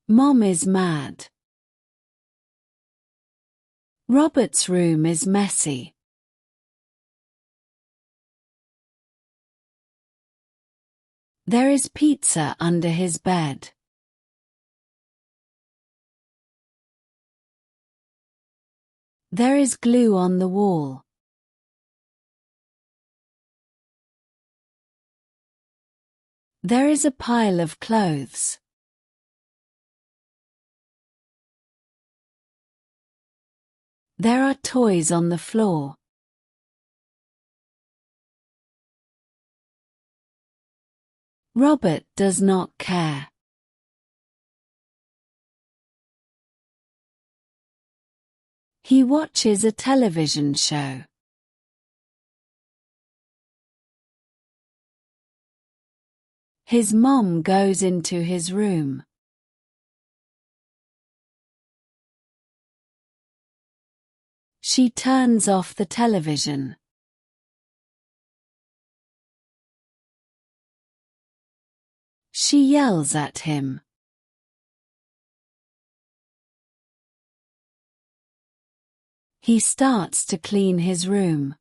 Mom is mad. Robert's room is messy. There is pizza under his bed. There is glue on the wall. There is a pile of clothes. There are toys on the floor. Robert does not care. He watches a television show. His mom goes into his room. She turns off the television. She yells at him. He starts to clean his room.